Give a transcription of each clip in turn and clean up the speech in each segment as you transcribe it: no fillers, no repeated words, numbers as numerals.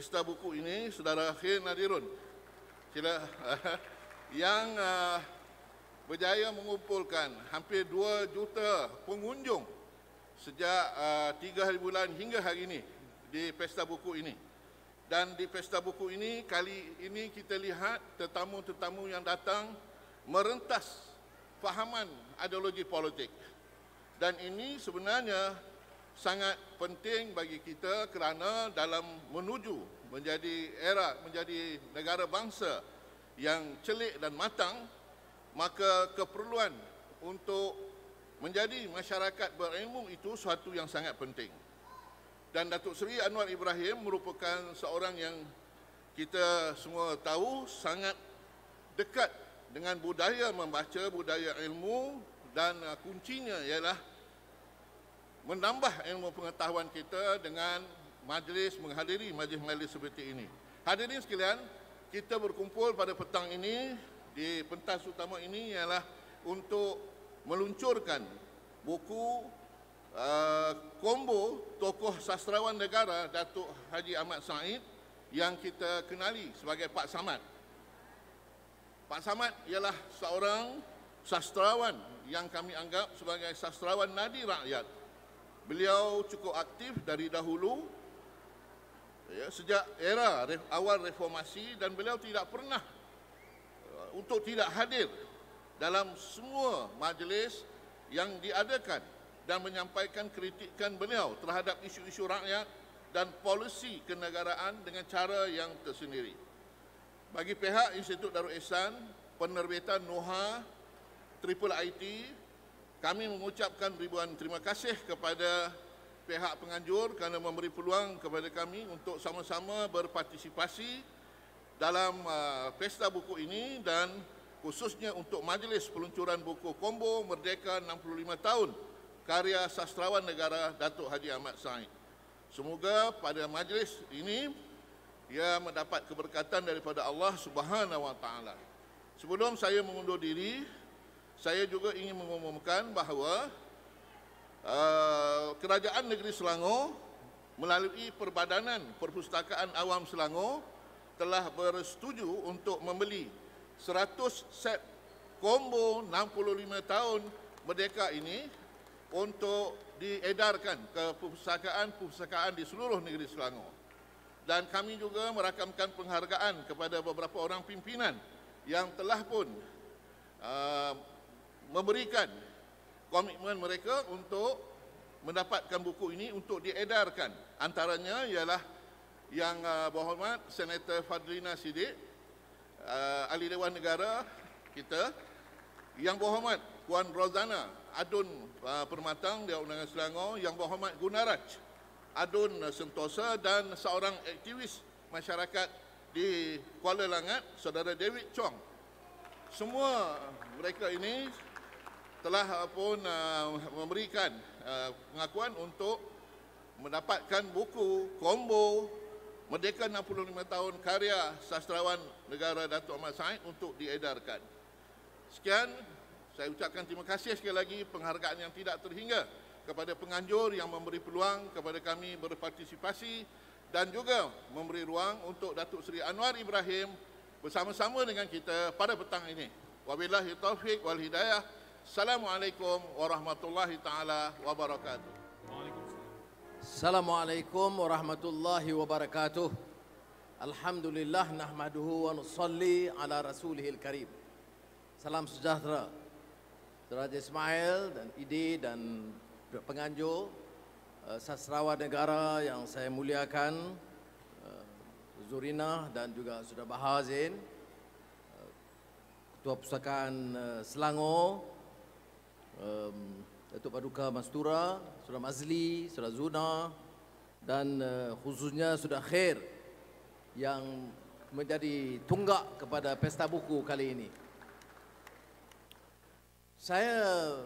pesta buku ini, Saudara Khair Nadirun, sila, yang berjaya mengumpulkan hampir 2 juta pengunjung sejak 3 hari bulan hingga hari ini di pesta buku ini. Dan di pesta buku ini, kali ini kita lihat tetamu-tetamu yang datang merentas fahaman ideologi politik. Dan ini sebenarnya sangat penting bagi kita kerana dalam menuju menjadi negara bangsa yang celik dan matang, maka keperluan untuk menjadi masyarakat berilmu itu suatu yang sangat penting. Dan Datuk Seri Anwar Ibrahim merupakan seorang yang kita semua tahu sangat dekat dengan budaya membaca, budaya ilmu, dan kuncinya ialah menambah ilmu pengetahuan kita dengan menghadiri majlis-majlis seperti ini. Hadirin sekalian, kita berkumpul pada petang ini di pentas utama ini ialah untuk meluncurkan buku kombo tokoh sastrawan negara Datuk Haji Ahmad Said yang kita kenali sebagai Pak Samad. Pak Samad ialah seorang sastrawan yang kami anggap sebagai sastrawan nadi rakyat. Beliau cukup aktif dari dahulu, sejak era awal reformasi, dan beliau tidak pernah untuk tidak hadir dalam semua majlis yang diadakan dan menyampaikan kritikan beliau terhadap isu-isu rakyat dan polisi kenegaraan dengan cara yang tersendiri. Bagi pihak Institut Darul Ihsan, penerbitan NOHA, Triple IT, kami mengucapkan ribuan terima kasih kepada pihak penganjur kerana memberi peluang kepada kami untuk sama-sama berpartisipasi dalam pesta buku ini, dan khususnya untuk majlis peluncuran buku kombo Merdeka 65 Tahun karya sastrawan negara Datuk Haji Ahmad Said. Semoga pada majlis ini ia mendapat keberkatan daripada Allah Subhanahu wa taala. Sebelum saya mengundur diri, saya juga ingin mengumumkan bahawa Kerajaan Negeri Selangor melalui Perbadanan Perpustakaan Awam Selangor telah bersetuju untuk membeli 100 set kombo 65 tahun Merdeka ini untuk diedarkan ke perpustakaan-perpustakaan di seluruh negeri Selangor. Dan kami juga merakamkan penghargaan kepada beberapa orang pimpinan yang telah pun memberikan komitmen mereka untuk mendapatkan buku ini untuk diedarkan. Antaranya ialah yang berhormat Senator Fadlina Siddiq, Ahli Dewan Negara kita, yang berhormat Puan Rozana Adun Permatang Dewan Undangan Selangor, yang berhormat Gunaraj Adun Sentosa, dan seorang aktivis masyarakat di Kuala Langat, Saudara David Chong. Semua mereka ini telah pun memberikan pengakuan untuk mendapatkan buku kombo Merdeka 65 Tahun karya sastrawan negara Datuk Ahmad Said untuk diedarkan. Sekian, saya ucapkan terima kasih sekali lagi, penghargaan yang tidak terhingga kepada penganjur yang memberi peluang kepada kami berpartisipasi dan juga memberi ruang untuk Datuk Seri Anwar Ibrahim bersama-sama dengan kita pada petang ini. Wabillahi taufiq wal hidayah. Assalamualaikum warahmatullahi taala wabarakatuh. Assalamualaikum warahmatullahi wabarakatuh. Alhamdulillah nahmaduhu wa nusalli ala rasulihil karim. Salam sejahtera Saudara Ismail dan Idi dan penganjur, sastrawan negara yang saya muliakan, Zurina dan juga Saudara Bahazin, Ketua Perpustakaan Selangor, Datuk Paduka Mastura, Saudara Mazli, Saudara Zuna, dan khususnya Saudara Khair yang menjadi tunggak kepada pesta buku kali ini. Saya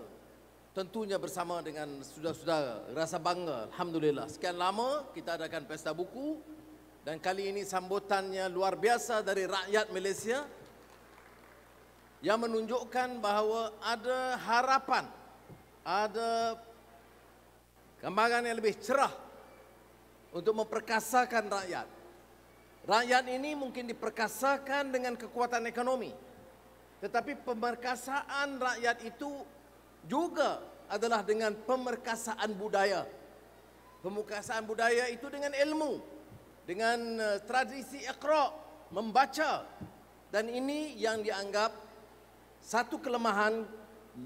tentunya bersama dengan saudara-saudara rasa bangga, alhamdulillah. Sekian lama kita adakan pesta buku dan kali ini sambutannya luar biasa dari rakyat Malaysia yang menunjukkan bahawa ada harapan, ada gambaran yang lebih cerah untuk memperkasakan rakyat. Rakyat ini mungkin diperkasakan dengan kekuatan ekonomi, tetapi pemerkasaan rakyat itu juga adalah dengan pemerkasaan budaya. Pemerkasaan budaya itu dengan ilmu, dengan tradisi iqra, membaca. Dan ini yang dianggap satu kelemahan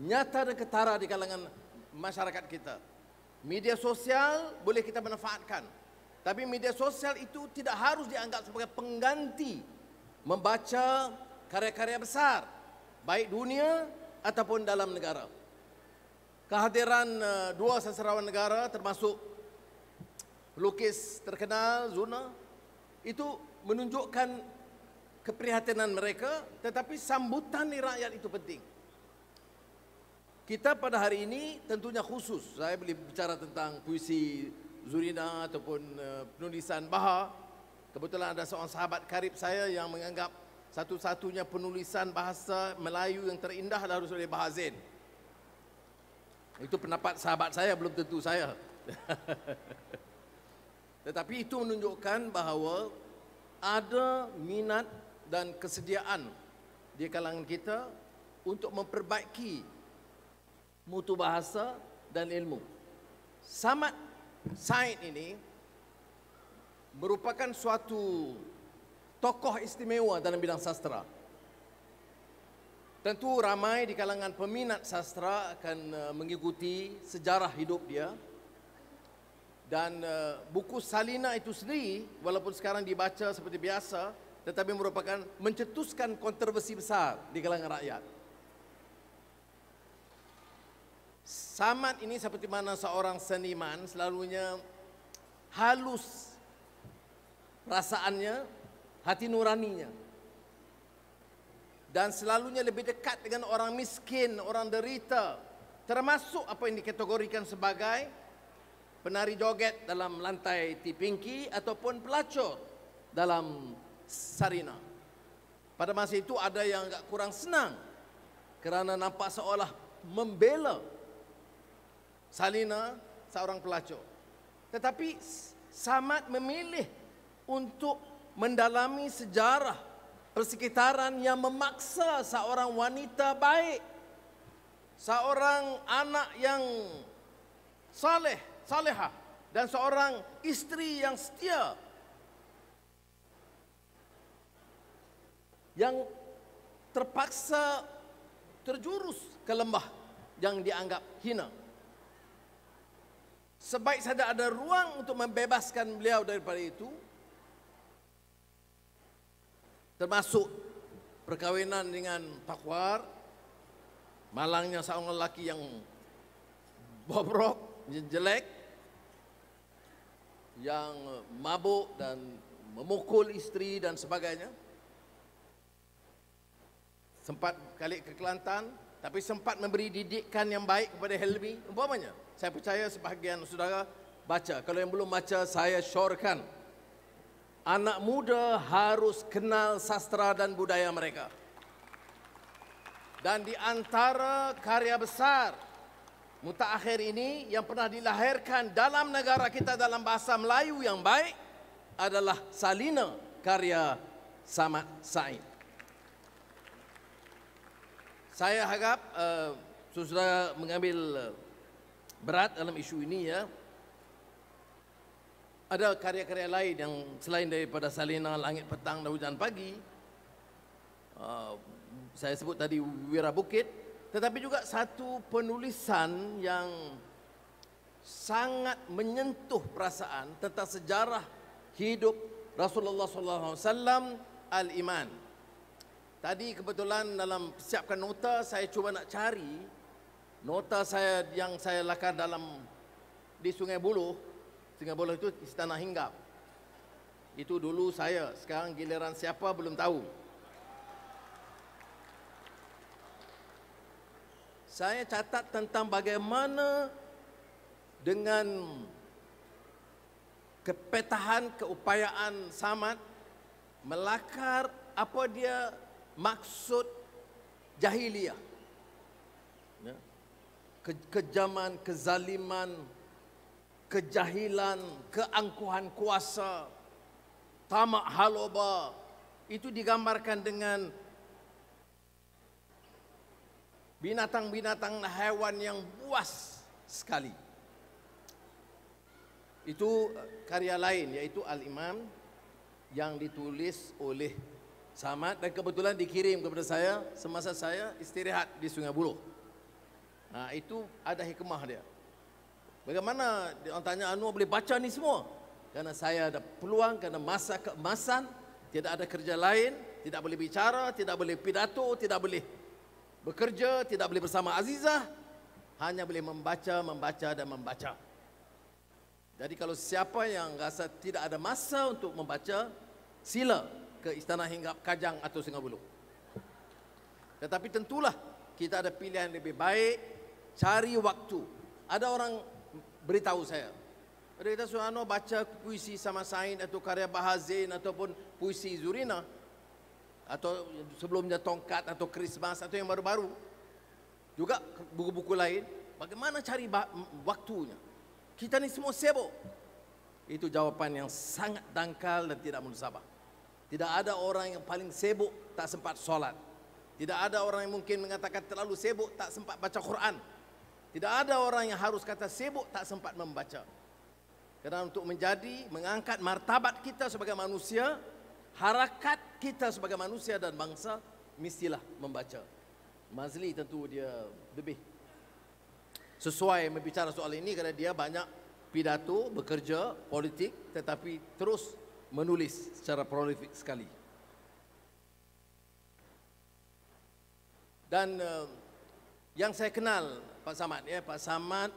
nyata dan ketara di kalangan masyarakat kita. Media sosial boleh kita manfaatkan, tapi media sosial itu tidak harus dianggap sebagai pengganti membaca karya-karya besar, baik dunia ataupun dalam negara. Kehadiran dua sastrawan negara termasuk pelukis terkenal Zuna itu menunjukkan keprihatinan mereka, tetapi sambutan di rakyat itu penting. Kita pada hari ini tentunya khusus, saya boleh bicara tentang puisi Zurina ataupun penulisan Baha. Kebetulan ada seorang sahabat karib saya yang menganggap satu-satunya penulisan bahasa Melayu yang terindah harus oleh Baha Zain. Itu pendapat sahabat saya, belum tentu saya. Tetapi itu menunjukkan bahawa ada minat dan kesediaan di kalangan kita untuk memperbaiki mutu bahasa dan ilmu. Samad Said ini merupakan suatu tokoh istimewa dalam bidang sastra. Tentu ramai di kalangan peminat sastra akan mengikuti sejarah hidup dia. Dan buku Salina itu sendiri, walaupun sekarang dibaca seperti biasa, tetapi merupakan mencetuskan kontroversi besar di kalangan rakyat. Samad ini seperti mana seorang seniman selalunya halus perasaannya, hati nuraninya. Dan selalunya lebih dekat dengan orang miskin, orang derita. Termasuk apa yang dikategorikan sebagai penari joget dalam lantai tipingki ataupun pelacur dalam sarina. Pada masa itu ada yang agak kurang senang kerana nampak seolah membela Salina seorang pelacur. Tetapi Samad memilih untuk mendalami sejarah persekitaran yang memaksa seorang wanita baik, seorang anak yang salehah dan seorang isteri yang setia yang terpaksa terjurus ke lembah yang dianggap hina. Sebaik saja ada ruang untuk membebaskan beliau daripada itu, termasuk perkahwinan dengan Takwar, malangnya seorang lelaki yang bobrok, jelek, yang mabuk dan memukul isteri dan sebagainya. Sempat kali ke Kelantan, tapi sempat memberi didikan yang baik kepada Helmi. Umpamanya, saya percaya sebahagian saudara baca. Kalau yang belum baca, saya syorkan. Anak muda harus kenal sastra dan budaya mereka. Dan di antara karya besar mutaakhir ini yang pernah dilahirkan dalam negara kita dalam bahasa Melayu yang baik adalah Salina karya Samad Said. Saya harap saudara mengambil berat dalam isu ini ya. Ada karya-karya lain yang selain daripada Salina, Langit Petang dan Hujan Pagi. Saya sebut tadi Wira Bukit, tetapi juga satu penulisan yang sangat menyentuh perasaan tentang sejarah hidup Rasulullah SAW, Al-Iman. Tadi kebetulan dalam siapkan nota, saya cuba nak cari nota saya yang saya lakukan di Sungai Buloh. Sungai Buloh itu Istana Hinggap. Itu dulu saya, sekarang giliran siapa belum tahu. Saya catat tentang bagaimana dengan kepetahan keupayaan Samad melakar apa dia maksud jahiliyah. Ya. Kekejaman, kezaliman, kejahilan, keangkuhan kuasa, tamak haloba. Itu digambarkan dengan binatang-binatang hewan yang buas sekali. Itu karya lain, yaitu Al-Imam yang ditulis oleh Samad dan kebetulan dikirim kepada saya semasa saya istirahat di Sungai Buloh. Nah, itu ada hikmah dia. Bagaimana orang tanya, Anwar boleh baca ni semua? Karena saya ada peluang, karena masa keemasan, tidak ada kerja lain, tidak boleh bicara, tidak boleh pidato, tidak boleh bekerja, tidak boleh bersama Azizah, hanya boleh membaca, membaca dan membaca. Jadi kalau siapa yang rasa tidak ada masa untuk membaca, sila ke Istana Hinggap Kajang atau Sungai Buloh. Tetapi tentulah kita ada pilihan lebih baik, cari waktu. Ada orang beritahu saya, dia kata, Suhano baca puisi Sama Said atau karya Bahazain ataupun puisi Zurina atau sebelumnya Tongkat atau Christmas atau yang baru-baru, juga buku-buku lain. Bagaimana cari waktunya? Kita ni semua sibuk. Itu jawapan yang sangat dangkal dan tidak musabah. Tidak ada orang yang paling sibuk tak sempat solat. Tidak ada orang yang mungkin mengatakan terlalu sibuk tak sempat baca Quran. Tidak ada orang yang harus kata sibuk tak sempat membaca. Kerana untuk mengangkat martabat kita sebagai manusia, harakat kita sebagai manusia dan bangsa, mestilah membaca. Mazli tentu dia lebih sesuai berbicara soal ini kerana dia banyak pidato, bekerja, politik, tetapi terus menulis secara prolifik sekali. Dan yang saya kenal Pak Samad, ya, Pak Samad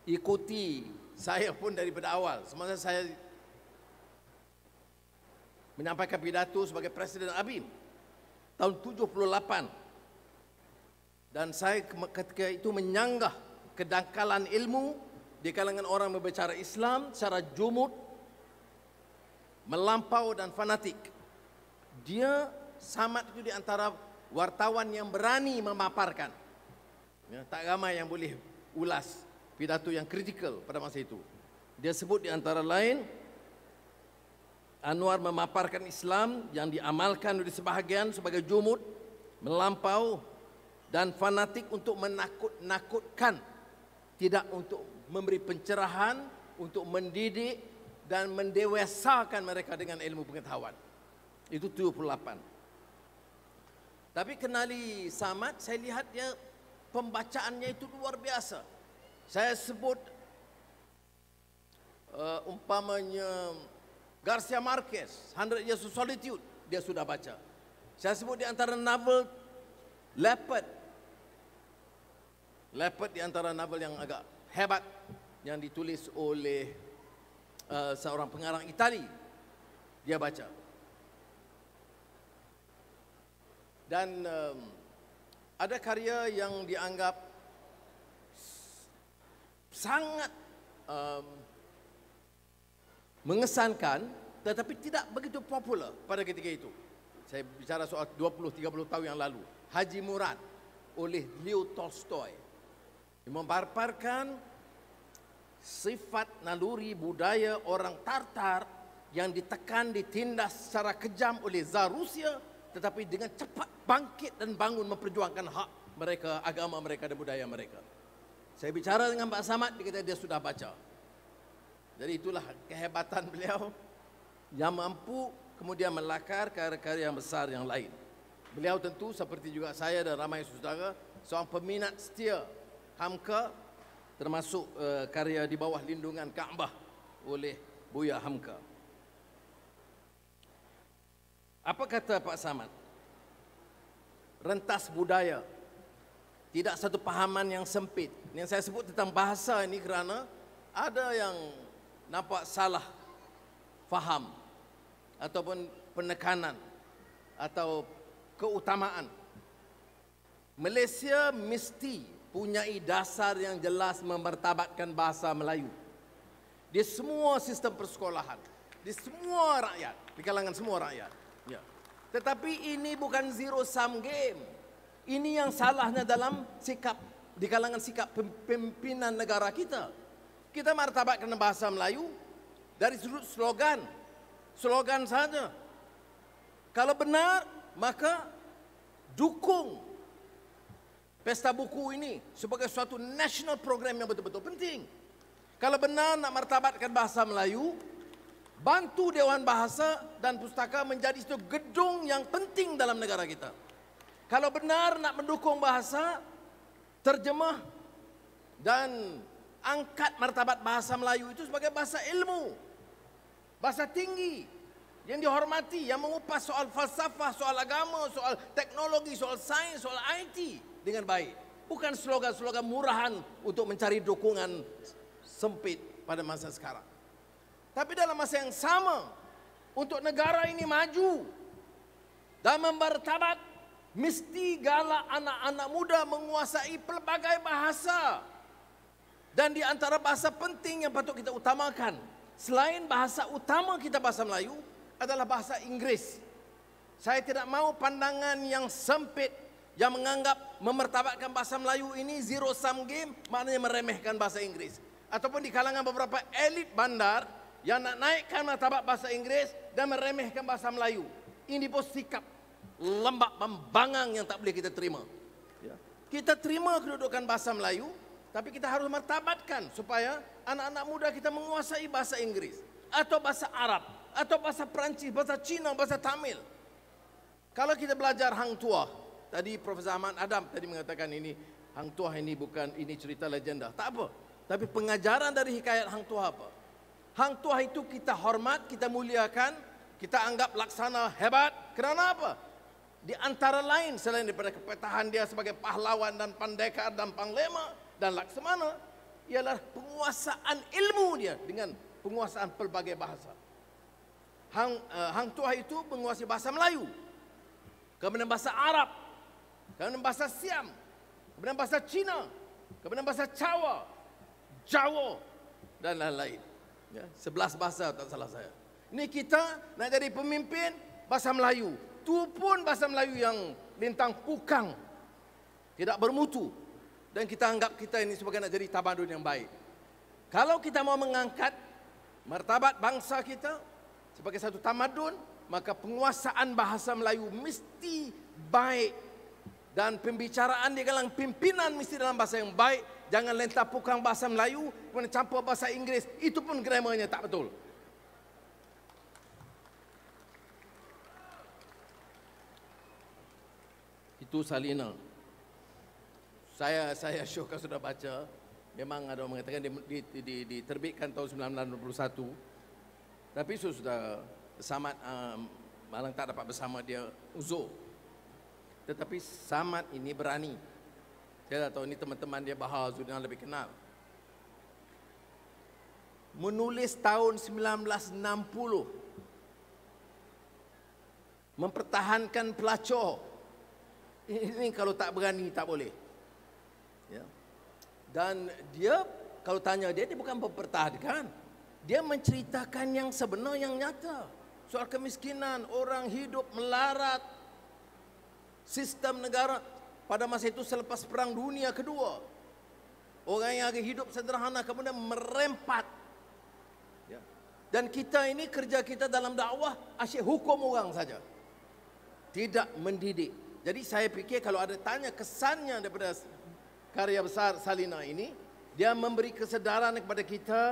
ikuti saya pun daripada awal. Semasa saya menyampaikan pidato sebagai Presiden ABIM tahun 78. Dan saya ketika itu menyanggah kedangkalan ilmu di kalangan orang berbicara Islam secara jumud, melampau dan fanatik. Dia Samad itu di antara wartawan yang berani memaparkan. Ya, tak ramai yang boleh ulas pidato yang kritikal pada masa itu. Dia sebut di antara lain, Anwar memaparkan Islam yang diamalkan oleh sebahagian sebagai jumud, melampau dan fanatik untuk menakut-nakutkan, tidak untuk memberi pencerahan, untuk mendidik dan mendewasakan mereka dengan ilmu pengetahuan. Itu 78. Tapi kenali Samad, saya lihat dia pembacaannya itu luar biasa. Saya sebut umpamanya Garcia Marquez, 100 Years of Solitude, dia sudah baca. Saya sebut di antara novel Leopard. Leopard di antara novel yang agak hebat yang ditulis oleh seorang pengarang Itali. Dia baca. Dan ada karya yang dianggap sangat mengesankan tetapi tidak begitu popular pada ketika itu. Saya bicara soal 20-30 tahun yang lalu. Haji Murad oleh Leo Tolstoy memaparkan sifat naluri budaya orang Tartar yang ditekan, ditindas secara kejam oleh Tsar Rusia, tetapi dengan cepat bangkit dan bangun memperjuangkan hak mereka, agama mereka dan budaya mereka. Saya bicara dengan Pak Samad, dia kata dia sudah baca. Jadi itulah kehebatan beliau yang mampu kemudian melakar karya-karya yang besar yang lain. Beliau tentu seperti juga saya dan ramai saudara, seorang peminat setia Hamka, termasuk karya Di Bawah Lindungan Kaabah oleh Buya Hamka. Apa kata Pak Samad? Rentas budaya, tidak satu pahaman yang sempit. Yang saya sebut tentang bahasa ini kerana ada yang nampak salah faham ataupun penekanan atau keutamaan. Malaysia mesti punyai dasar yang jelas memartabatkan bahasa Melayu di semua sistem persekolahan, di semua rakyat, di kalangan semua rakyat. Ya. Tetapi ini bukan zero sum game. Ini yang salahnya dalam sikap, di kalangan sikap pimpinan negara kita. Kita martabatkan bahasa Melayu dari sudut slogan, slogan saja. Kalau benar, maka dukung Pesta Buku ini sebagai suatu national program yang betul-betul penting. Kalau benar nak martabatkan bahasa Melayu, bantu Dewan Bahasa dan Pustaka menjadi satu gedung yang penting dalam negara kita. Kalau benar nak mendukung bahasa, terjemah dan angkat martabat bahasa Melayu itu sebagai bahasa ilmu, bahasa tinggi, yang dihormati, yang mengupas soal falsafah, soal agama, soal teknologi, soal sains, soal IT dengan baik. Bukan slogan-slogan murahan untuk mencari dukungan sempit pada masa sekarang. Tapi dalam masa yang sama, untuk negara ini maju dan memartabat, mesti galak anak-anak muda menguasai pelbagai bahasa. Dan di antara bahasa penting yang patut kita utamakan, selain bahasa utama kita bahasa Melayu, adalah bahasa Inggris. Saya tidak mau pandangan yang sempit yang menganggap memartabatkan bahasa Melayu ini zero sum game, maknanya meremehkan bahasa Inggris. Ataupun di kalangan beberapa elit bandar yang nak naikkan martabat bahasa Inggris dan meremehkan bahasa Melayu. Ini pun sikap lembab membangang yang tak boleh kita terima. Kita terima kedudukan bahasa Melayu, tapi kita harus martabatkan supaya anak-anak muda kita menguasai bahasa Inggris atau bahasa Arab atau bahasa Perancis, bahasa Cina, bahasa Tamil. Kalau kita belajar Hang Tuah, tadi Profesor Ahmad Adam tadi mengatakan ini Hang Tuah ini bukan ini cerita legenda. Tak apa. Tapi pengajaran dari hikayat Hang Tuah apa? Hang Tuah itu kita hormat, kita muliakan, kita anggap laksana hebat. Kerana apa? Di antara lain selain daripada kepetahan dia sebagai pahlawan dan pendekar dan panglima dan laksamana, ialah penguasaan ilmu dia dengan penguasaan pelbagai bahasa. Hang Tuah itu menguasai bahasa Melayu, kemudian bahasa Arab, kemudian bahasa Siam, kemudian bahasa Cina, kemudian bahasa Jawa dan lain-lain. 11 bahasa tak salah saya. Ini kita nak jadi pemimpin bahasa Melayu. Tu pun bahasa Melayu yang lintang pukang, tidak bermutu. Dan kita anggap kita ini sebagai nak jadi tamadun yang baik. Kalau kita mau mengangkat martabat bangsa kita sebagai satu tamadun, maka penguasaan bahasa Melayu mesti baik. Dan pembicaraan di kalangan pimpinan mesti dalam bahasa yang baik. Jangan lentah pukang bahasa Melayu, kemudian campur bahasa Inggeris. Itu pun grammarnya tak betul. Itu Salina. Saya syurga sudah baca. Memang ada orang mengatakan diterbitkan tahun 1961. Tapi sudah Samad malang tak dapat bersama dia uzur. Tetapi Samad ini berani. Saya tak tahu ini teman-teman dia Bahar Zudan lebih kenal. Menulis tahun 1960. Mempertahankan pelacur. Ini kalau tak berani tak boleh. Ya. Dan dia kalau tanya dia bukan mempertahankan. Dia menceritakan yang sebenar, yang nyata. Soal kemiskinan, orang hidup melarat, sistem negara pada masa itu selepas Perang Dunia Kedua. Orang yang hidup sederhana kemudian merempat. Ya. Dan kita ini kerja kita dalam dakwah asyik hukum orang saja. Tidak mendidik. Jadi saya fikir kalau ada tanya kesannya daripada karya besar Salina ini, dia memberi kesedaran kepada kita,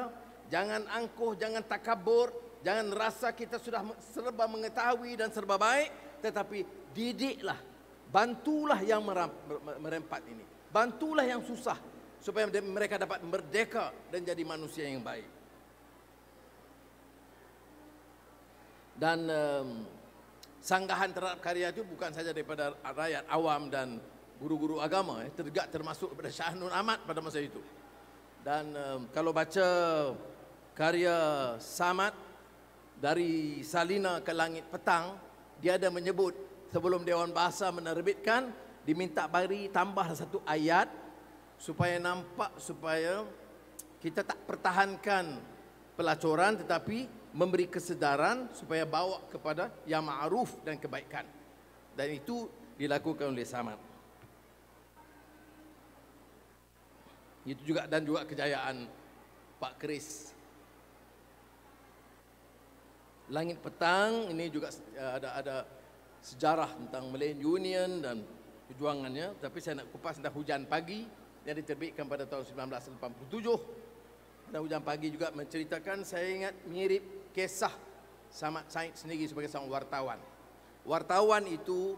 jangan angkuh, jangan takabur, jangan rasa kita sudah serba mengetahui dan serba baik, tetapi didiklah, bantulah yang merempat ini, bantulah yang susah supaya mereka dapat merdeka dan jadi manusia yang baik. Dan sanggahan terhadap karya itu bukan saja daripada rakyat awam dan guru-guru agama, termasuk daripada Shah Nur Ahmad pada masa itu. Dan kalau baca karya Samad dari Salina ke Langit Petang, dia ada menyebut sebelum Dewan Bahasa menerbitkan, diminta beri tambah satu ayat supaya nampak, supaya kita tak pertahankan pelacuran tetapi memberi kesedaran supaya bawa kepada yang ma'ruf dan kebaikan. Dan itu dilakukan oleh Samad. Itu juga dan juga kejayaan Pak Kris. Langit Petang ini juga ada sejarah tentang Malayan Union dan perjuangannya, tapi saya nak kupas tentang Hujan Pagi yang diterbitkan pada tahun 1987. Dan Hujan Pagi juga menceritakan, saya ingat mirip kisah Samad Said sendiri sebagai seorang wartawan. Wartawan itu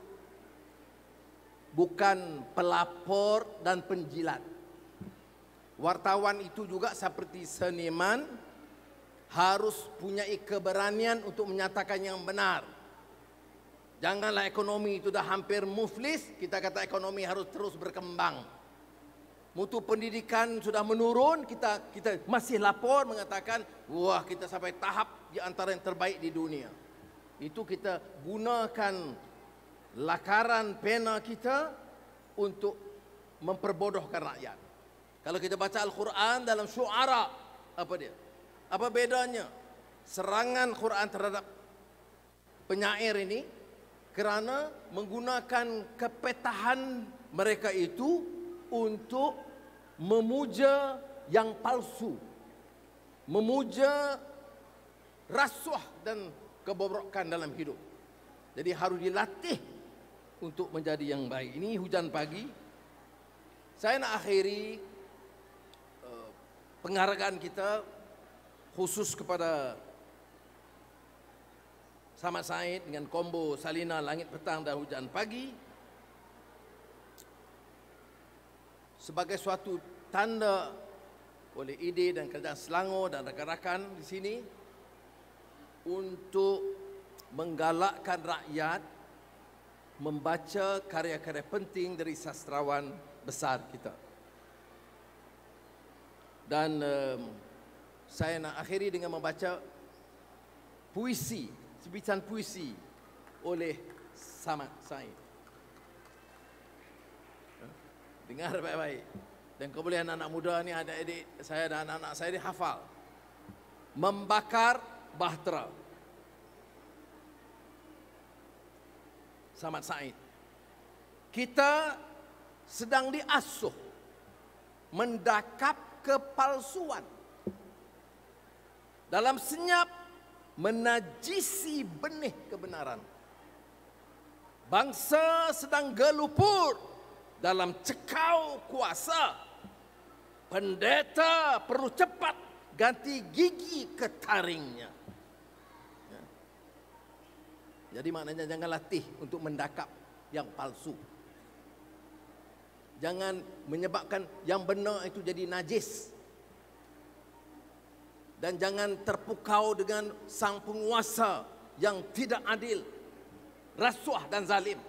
bukan pelapor dan penjilat. Wartawan itu juga seperti seniman, harus punya keberanian untuk menyatakan yang benar. Janganlah ekonomi itu dah hampir muflis, kita kata ekonomi harus terus berkembang. Mutu pendidikan sudah menurun, kita masih lapor mengatakan, wah kita sampai tahap di antara yang terbaik di dunia. Itu kita gunakan lakaran pena kita untuk memperbodohkan rakyat. Kalau kita baca Al-Quran dalam Syu'ara, apa dia? Apa bedanya serangan Quran terhadap penyair ini? Kerana menggunakan kepetahan mereka itu untuk memuja yang palsu, memuja rasuah dan kebobrokan dalam hidup. Jadi harus dilatih untuk menjadi yang baik. Ini Hujan Pagi. Saya nak akhiri penghargaan kita khusus kepada Samad Said dengan kombo Salina, Langit Petang dan Hujan Pagi sebagai suatu tanda oleh ide dan kerajaan Selangor dan rakan-rakan di sini untuk menggalakkan rakyat membaca karya-karya penting dari sastrawan besar kita. Dan saya nak akhiri dengan membaca puisi, sebitan puisi oleh Samad Said. Dengar baik-baik. Dan kemudian anak muda ni, adik-adik saya dan anak-anak saya dihafal. Membakar bahtera. Samad Said. Kita sedang diasuh mendakap kepalsuan. Dalam senyap menajisi benih kebenaran. Bangsa sedang gelupur dalam cekau kuasa. Pendeta perlu cepat ganti gigi ke taringnya. Jadi maknanya jangan latih untuk mendakap yang palsu. Jangan menyebabkan yang benar itu jadi najis. Dan jangan terpukau dengan sang penguasa yang tidak adil, rasuah dan zalim.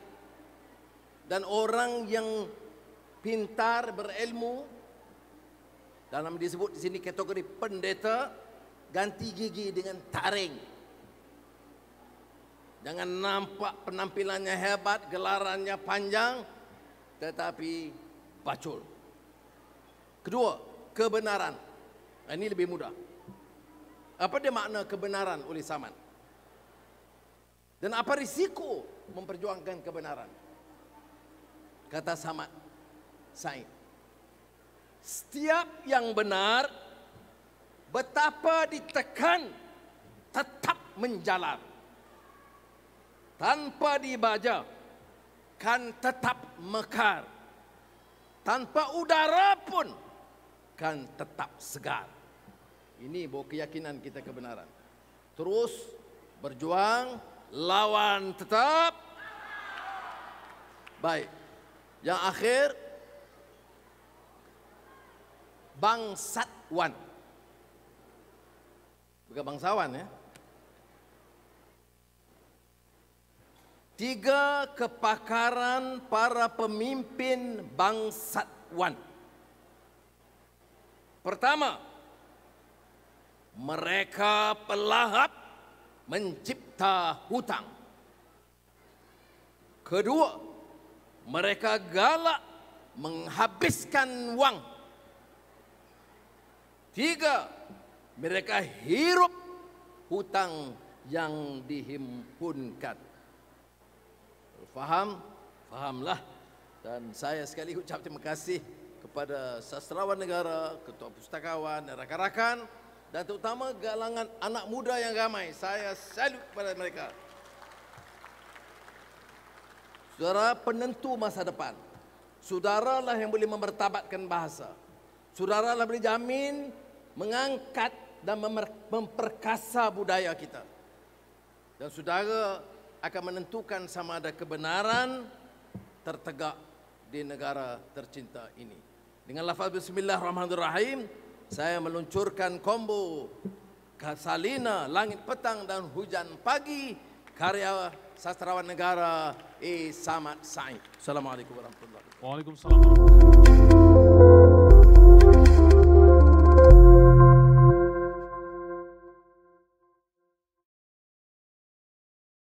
Dan orang yang pintar, berilmu, dalam disebut di sini kategori pendeta, ganti gigi dengan taring. Jangan nampak penampilannya hebat, gelarannya panjang, tetapi bacul. Kedua, kebenaran. Ini lebih mudah. Apa dia makna kebenaran oleh Samad? Dan apa risiko memperjuangkan kebenaran? Kata Samad Said, setiap yang benar betapa ditekan tetap menjalar. Tanpa dibaja kan tetap mekar. Tanpa udara pun kan tetap segar. Ini bahawa keyakinan kita kebenaran. Terus berjuang, lawan tetap. Baik. Yang akhir, bangsawan. Bukan bangsawan ya. 3 kepakaran para pemimpin bangsawan. Pertama, mereka pelahap mencipta hutang. Kedua, mereka galak menghabiskan wang. 3, mereka hirup hutang yang dihimpunkan. Faham? Fahamlah. Dan saya sekali ucap terima kasih kepada sastrawan negara, ketua pustakawan dan rakan-rakan. dan terutama galangan anak muda yang ramai. Saya salut kepada mereka. Saudara, penentu masa depan. Saudaralah yang boleh memertabatkan bahasa. Saudaralah boleh jamin mengangkat dan memperkasa budaya kita. Dan saudara akan menentukan sama ada kebenaran tertegak di negara tercinta ini. Dengan lafaz Bismillahirrahmanirrahim, saya meluncurkan kombo Salina, Langit Petang dan Hujan Pagi, karya sastrawan negara Samad Said. Assalamualaikum warahmatullahi wabarakatuh. Waalaikumsalam warahmatullahi wabarakatuh.